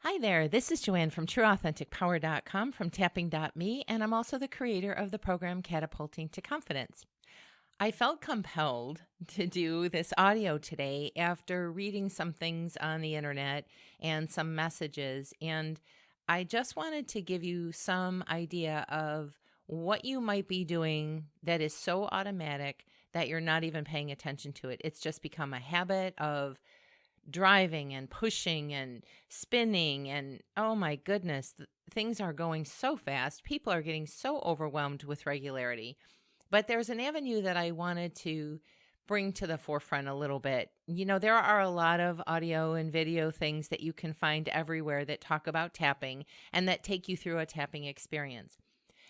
Hi there, this is Joanne from TrueAuthenticPower.com from Tapping.me, and I'm also the creator of the program Catapulting to Confidence. I felt compelled to do this audio today after reading some things on the internet and some messages, and I just wanted to give you some idea of what you might be doing that is so automatic that you're not even paying attention to it. It's just become a habit of driving and pushing and spinning and oh my goodness, things are going so fast. People are getting so overwhelmed with regularity. But there's an avenue that I wanted to bring to the forefront a little bit. You know, there are a lot of audio and video things that you can find everywhere that talk about tapping and that take you through a tapping experience.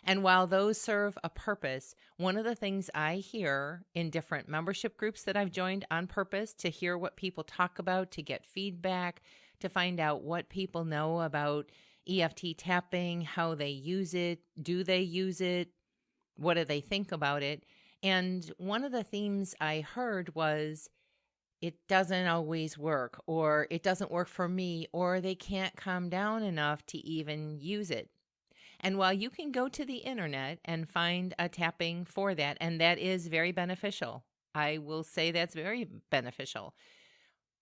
And while those serve a purpose, one of the things I hear in different membership groups that I've joined on purpose to hear what people talk about, to get feedback, to find out what people know about EFT tapping, how they use it, do they use it, what do they think about it? And one of the themes I heard was it doesn't always work, or it doesn't work for me, or they can't calm down enough to even use it. And while you can go to the internet and find a tapping for that, and that is very beneficial, I will say that's very beneficial.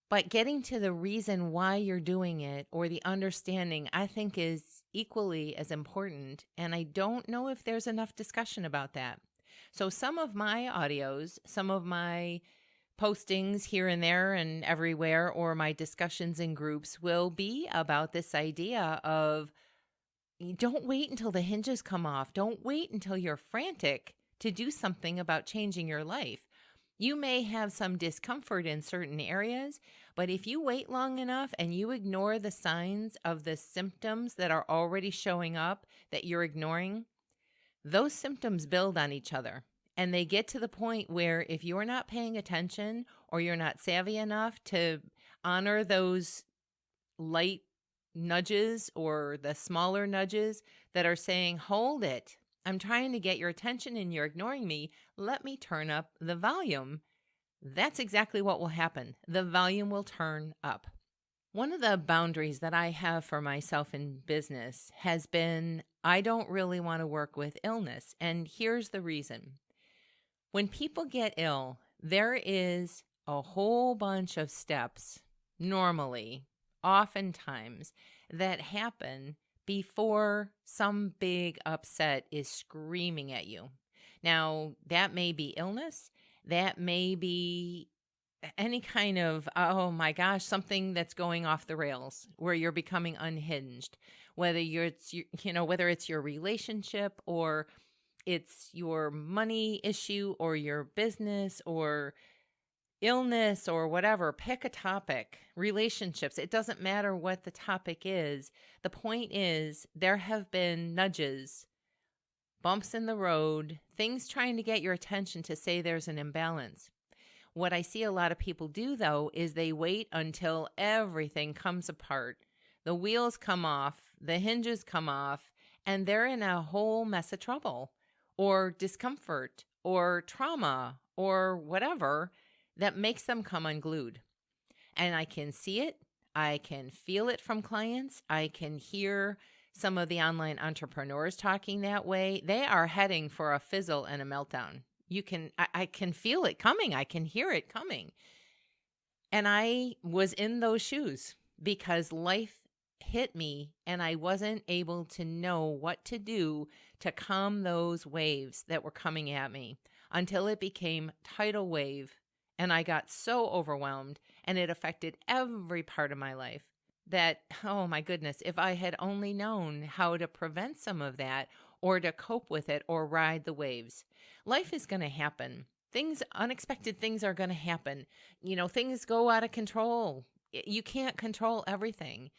But getting to the reason why you're doing it or the understanding, I think is equally as important. And I don't know if there's enough discussion about that. So some of my audios, some of my postings here and there and everywhere, or my discussions in groups will be about this idea of don't wait until the hinges come off. Don't wait until you're frantic to do something about changing your life. You may have some discomfort in certain areas, but if you wait long enough and you ignore the signs of the symptoms that are already showing up that you're ignoring, those symptoms build on each other. And they get to the point where if you're not paying attention or you're not savvy enough to honor those light nudges or the smaller nudges that are saying, hold it, I'm trying to get your attention and you're ignoring me, let me turn up the volume. That's exactly what will happen. The volume will turn up. One of the boundaries that I have for myself in business has been I don't really want to work with illness. And here's the reason. When people get ill, there is a whole bunch of steps normally, oftentimes, that happen before some big upset is screaming at you. Now, that may be illness, that may be any kind of, oh my gosh, something that's going off the rails where you're becoming unhinged, whether it's your relationship or it's your money issue or your business or illness or whatever. Pick a topic. Relationships, it doesn't matter what the topic is. The point is there have been nudges, bumps in the road, things trying to get your attention to say there's an imbalance. What I see a lot of people do, though, is they wait until everything comes apart. The wheels come off, the hinges come off, and they're in a whole mess of trouble or discomfort or trauma or whatever that makes them come unglued. And I can see it. I can feel it from clients. I can hear some of the online entrepreneurs talking that way. They are heading for a fizzle and a meltdown. I can feel it coming. I can hear it coming. And I was in those shoes because life hit me and I wasn't able to know what to do to calm those waves that were coming at me until it became tidal wave. And I got so overwhelmed and it affected every part of my life that, oh my goodness, if I had only known how to prevent some of that or to cope with it or ride the waves. Life is going to happen. Unexpected things are going to happen. Things go out of control. You can't control everything.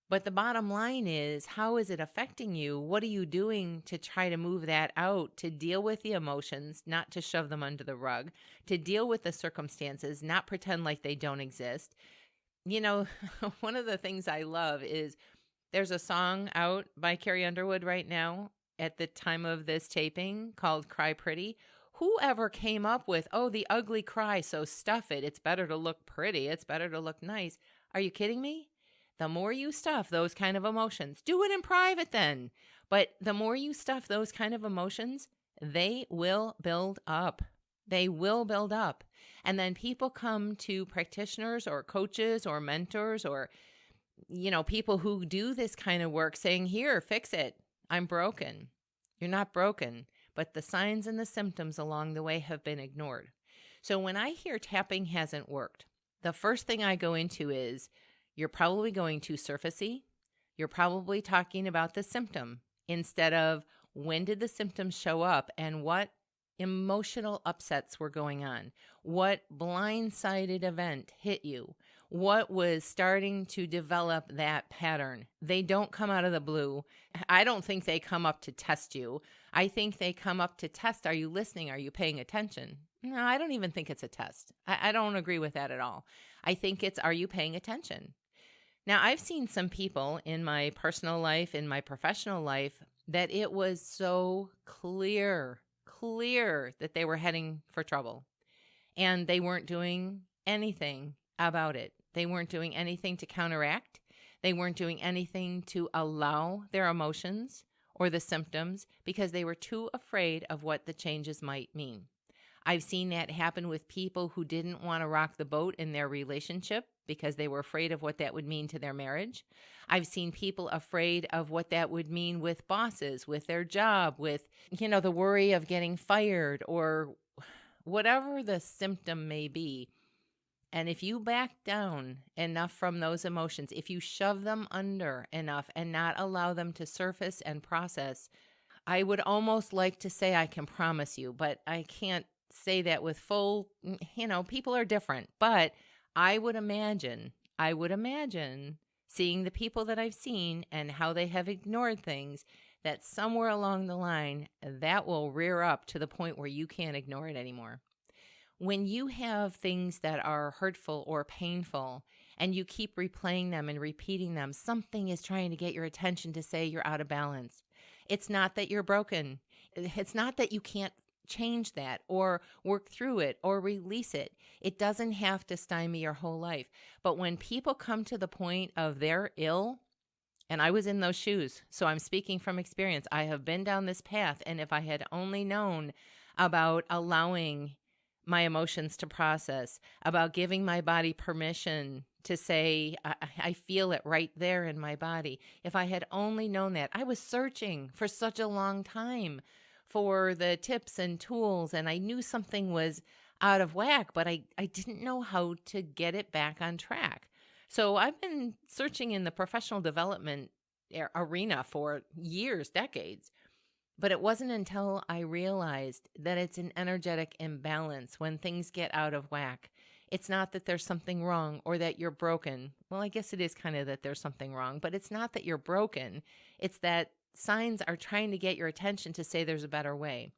But the bottom line is, how is it affecting you? What are you doing to try to move that out, to deal with the emotions, not to shove them under the rug, to deal with the circumstances, not pretend like they don't exist? One of the things I love is there's a song out by Carrie Underwood right now at the time of this taping called Cry Pretty. Whoever came up with, oh, the ugly cry, so stuff it. It's better to look pretty. It's better to look nice. Are you kidding me? The more you stuff those kind of emotions, do it in private then. But the more you stuff those kind of emotions, they will build up. They will build up. And then people come to practitioners or coaches or mentors or, people who do this kind of work saying, here, fix it. I'm broken. You're not broken, but the signs and the symptoms along the way have been ignored. So when I hear tapping hasn't worked, the first thing I go into is you're probably going too surfacey. You're probably talking about the symptom instead of when did the symptoms show up and what emotional upsets were going on. What blindsided event hit you? What was starting to develop that pattern? They don't come out of the blue. I don't think they come up to test you. I think they come up to test, are you listening? Are you paying attention? No, I don't even think it's a test. I don't agree with that at all. I think it's, are you paying attention? Now, I've seen some people in my personal life, in my professional life, that it was so clear that they were heading for trouble. And they weren't doing anything about it. They weren't doing anything to counteract. They weren't doing anything to allow their emotions or the symptoms because they were too afraid of what the changes might mean. I've seen that happen with people who didn't want to rock the boat in their relationship because they were afraid of what that would mean to their marriage. I've seen people afraid of what that would mean with bosses, with their job, with, the worry of getting fired or whatever the symptom may be. And if you back down enough from those emotions, if you shove them under enough and not allow them to surface and process, I would almost like to say I can promise you, but I can't say that with full, people are different. But I would imagine seeing the people that I've seen and how they have ignored things, that somewhere along the line, that will rear up to the point where you can't ignore it anymore. When you have things that are hurtful or painful and you keep replaying them and repeating them, something is trying to get your attention to say you're out of balance. It's not that you're broken. It's not that you can't change that or work through it or release it. It doesn't have to stymie your whole life. But when people come to the point of they're ill, and I was in those shoes, so I'm speaking from experience. I have been down this path, and if I had only known about allowing my emotions to process, about giving my body permission to say, I feel it right there in my body. If I had only known that. I was searching for such a long time for the tips and tools, and I knew something was out of whack, but I didn't know how to get it back on track. So I've been searching in the professional development arena for years, decades. But it wasn't until I realized that it's an energetic imbalance when things get out of whack. It's not that there's something wrong or that you're broken. Well, I guess it is kind of that there's something wrong, but it's not that you're broken. It's that signs are trying to get your attention to say there's a better way.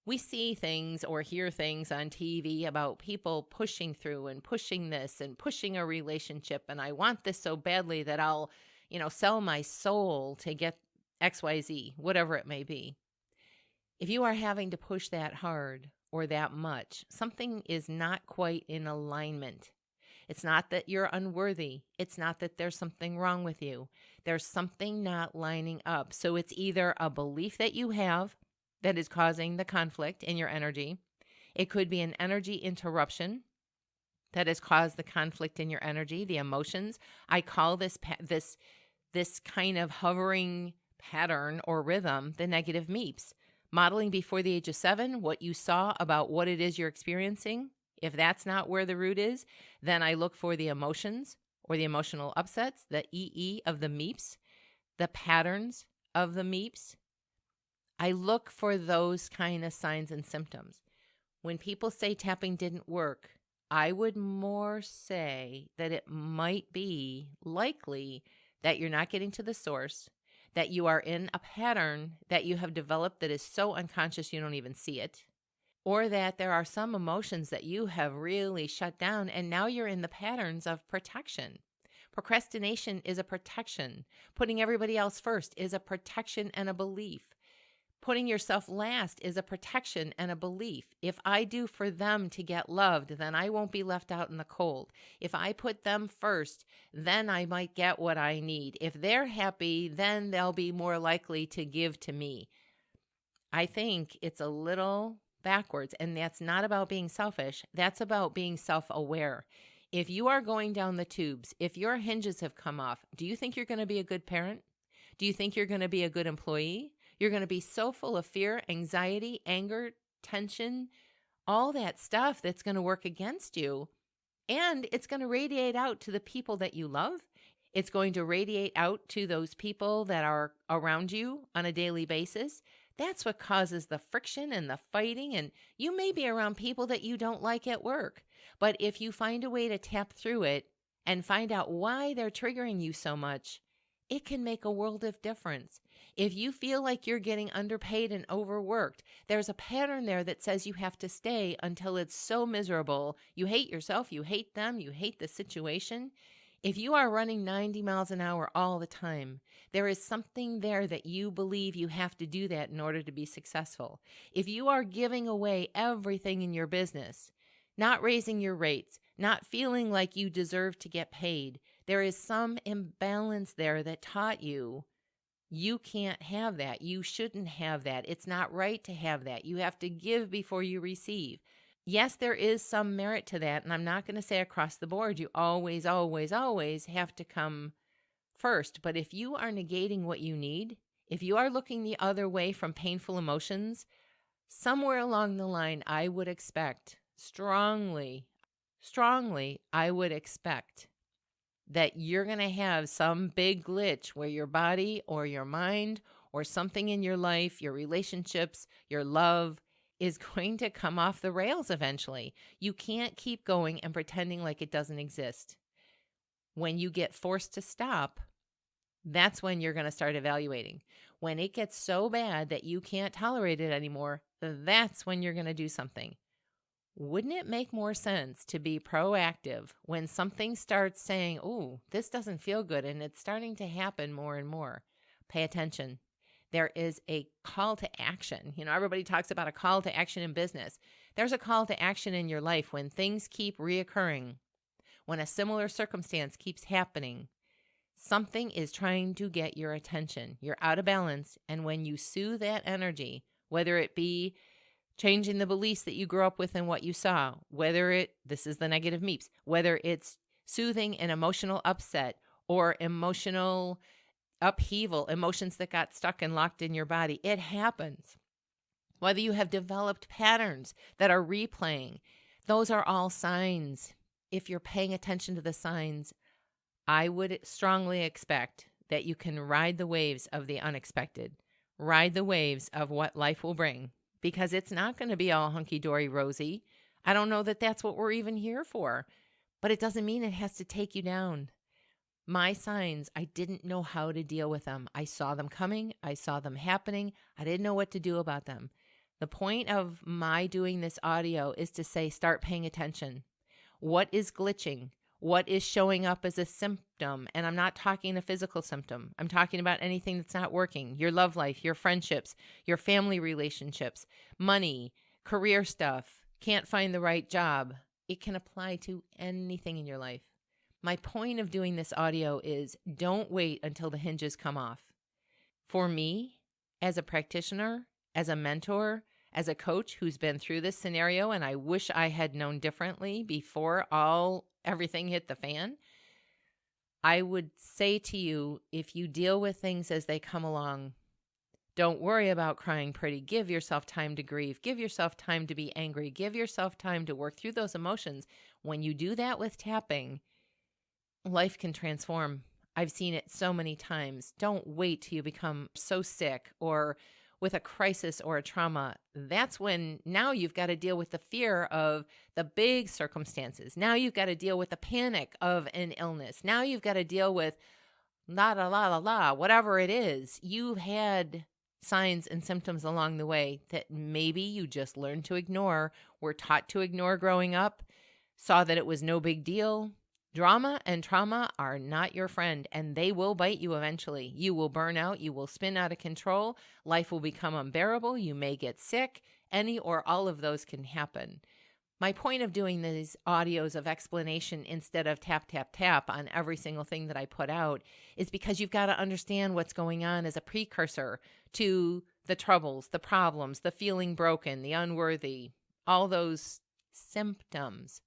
We see things or hear things on TV about people pushing through and pushing this and pushing a relationship. And I want this so badly that I'll, sell my soul to get XYZ, whatever it may be. If you are having to push that hard or that much, something is not quite in alignment. It's not that you're unworthy. It's not that there's something wrong with you. There's something not lining up. So it's either a belief that you have that is causing the conflict in your energy. It could be an energy interruption that has caused the conflict in your energy, the emotions. I call this kind of hovering pattern or rhythm the negative meeps. Modeling before the age of 7, what you saw about what it is you're experiencing. If that's not where the root is, then I look for the emotions or the emotional upsets, the EE of the meeps, the patterns of the meeps. I look for those kind of signs and symptoms. When people say tapping didn't work, I would more say that it might be likely that you're not getting to the source, that you are in a pattern that you have developed that is so unconscious you don't even see it, or that there are some emotions that you have really shut down and now you're in the patterns of protection. Procrastination is a protection. Putting everybody else first is a protection and a belief. Putting yourself last is a protection and a belief. If I do for them to get loved, then I won't be left out in the cold. If I put them first, then I might get what I need. If they're happy, then they'll be more likely to give to me. I think it's a little backwards, and that's not about being selfish. That's about being self-aware. If you are going down the tubes, if your hinges have come off, do you think you're going to be a good parent? Do you think you're going to be a good employee? You're going to be so full of fear, anxiety, anger, tension, all that stuff that's going to work against you. And it's going to radiate out to the people that you love. It's going to radiate out to those people that are around you on a daily basis. That's what causes the friction and the fighting. And you may be around people that you don't like at work. But if you find a way to tap through it and find out why they're triggering you so much, it can make a world of difference. If you feel like you're getting underpaid and overworked, there's a pattern there that says you have to stay until it's so miserable. You hate yourself, you hate them, you hate the situation. If you are running 90 miles an hour all the time, there is something there that you believe you have to do that in order to be successful. If you are giving away everything in your business, not raising your rates, not feeling like you deserve to get paid, there is some imbalance there that taught you you can't have that. You shouldn't have that. It's not right to have that. You have to give before you receive. Yes, there is some merit to that, and I'm not going to say across the board you always, always, always have to come first. But if you are negating what you need, if you are looking the other way from painful emotions, somewhere along the line, I would expect, strongly, I would expect that you're going to have some big glitch where your body or your mind or something in your life, your relationships, your love is going to come off the rails eventually. You can't keep going and pretending like it doesn't exist. When you get forced to stop, that's when you're going to start evaluating. When it gets so bad that you can't tolerate it anymore, that's when you're going to do something. Wouldn't it make more sense to be proactive when something starts saying, oh, this doesn't feel good, and it's starting to happen more and more? Pay attention. There is a call to action. You know, everybody talks about a call to action in business. There's a call to action in your life when things keep reoccurring, when a similar circumstance keeps happening. Something is trying to get your attention. You're out of balance, and when you soothe that energy, whether it be changing the beliefs that you grew up with and what you saw, this is the negative meeps, whether it's soothing an emotional upset or emotional upheaval, emotions that got stuck and locked in your body, it happens. Whether you have developed patterns that are replaying, those are all signs. If you're paying attention to the signs, I would strongly expect that you can ride the waves of the unexpected, ride the waves of what life will bring. Because it's not going to be all hunky-dory rosy. I don't know that that's what we're even here for. But it doesn't mean it has to take you down. My signs, I didn't know how to deal with them. I saw them coming. I saw them happening. I didn't know what to do about them. The point of my doing this audio is to say, start paying attention. What is glitching? What is showing up as a symptom? And I'm not talking a physical symptom. I'm talking about anything that's not working. Your love life, your friendships, your family relationships, money, career stuff, can't find the right job. It can apply to anything in your life. My point of doing this audio is don't wait until the hinges come off. For me, as a practitioner, as a mentor, as a coach who's been through this scenario, and I wish I had known differently before everything hit the fan, I would say to you, if you deal with things as they come along, don't worry about crying pretty. Give yourself time to grieve. Give yourself time to be angry. Give yourself time to work through those emotions. When you do that with tapping, life can transform. I've seen it so many times. Don't wait till you become so sick or with a crisis or a trauma. That's when now you've got to deal with the fear of the big circumstances. Now you've got to deal with the panic of an illness. Now you've got to deal with whatever it is. You've had signs and symptoms along the way that maybe you just learned to ignore, were taught to ignore growing up, saw that it was no big deal, Drama and trauma are not your friend, and they will bite you eventually. You will burn out. You will spin out of control. Life will become unbearable. You may get sick. Any or all of those can happen. My point of doing these audios of explanation instead of tap, tap, tap on every single thing that I put out is because you've got to understand what's going on as a precursor to the troubles, the problems, the feeling broken, the unworthy, all those symptoms.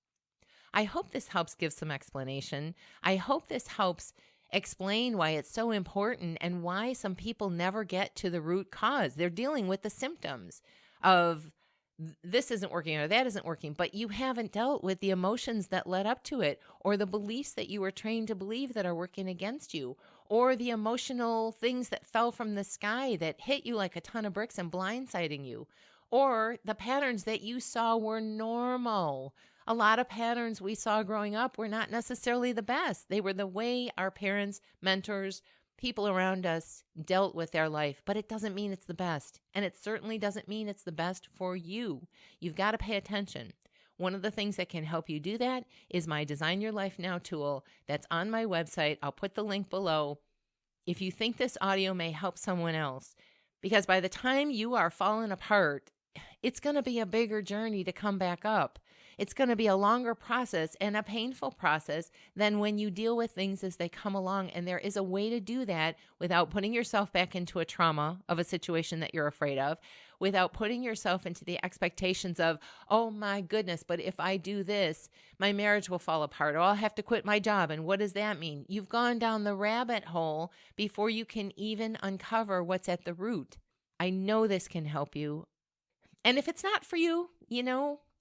I hope this helps give some explanation. I hope this helps explain why it's so important and why some people never get to the root cause. They're dealing with the symptoms of this isn't working or that isn't working, but you haven't dealt with the emotions that led up to it, or the beliefs that you were trained to believe that are working against you, or the emotional things that fell from the sky that hit you like a ton of bricks and blindsiding you, or the patterns that you saw were normal. A lot of patterns we saw growing up were not necessarily the best. They were the way our parents, mentors, people around us dealt with their life, but it doesn't mean it's the best. And it certainly doesn't mean it's the best for you. You've got to pay attention. One of the things that can help you do that is my Design Your Life Now tool that's on my website. I'll put the link below. If you think this audio may help someone else, because by the time you are falling apart, it's going to be a bigger journey to come back up. It's going to be a longer process and a painful process than when you deal with things as they come along. And there is a way to do that without putting yourself back into a trauma of a situation that you're afraid of, without putting yourself into the expectations of, oh my goodness, but if I do this, my marriage will fall apart, or I'll have to quit my job. And what does that mean? You've gone down the rabbit hole before you can even uncover what's at the root. I know this can help you. And if it's not for you,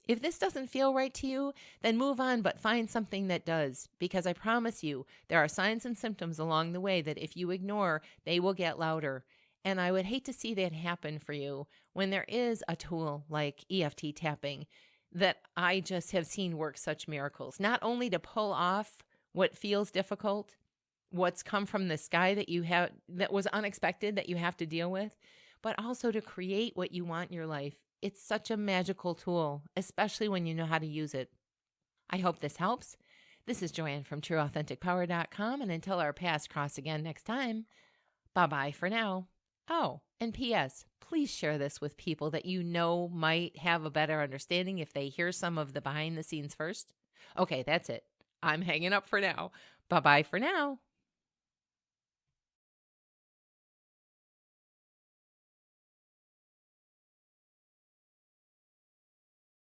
if this doesn't feel right to you, then move on, but find something that does. Because I promise you, there are signs and symptoms along the way that if you ignore, they will get louder. And I would hate to see that happen for you when there is a tool like EFT tapping that I just have seen work such miracles. Not only to pull off what feels difficult, what's come from the sky that was unexpected that you have to deal with, but also to create what you want in your life. It's such a magical tool, especially when you know how to use it. I hope this helps. This is Joanne from TrueAuthenticPower.com, and until our paths cross again next time, bye-bye for now. Oh, and P.S., please share this with people that you know might have a better understanding if they hear some of the behind the scenes first. Okay, that's it. I'm hanging up for now. Bye-bye for now.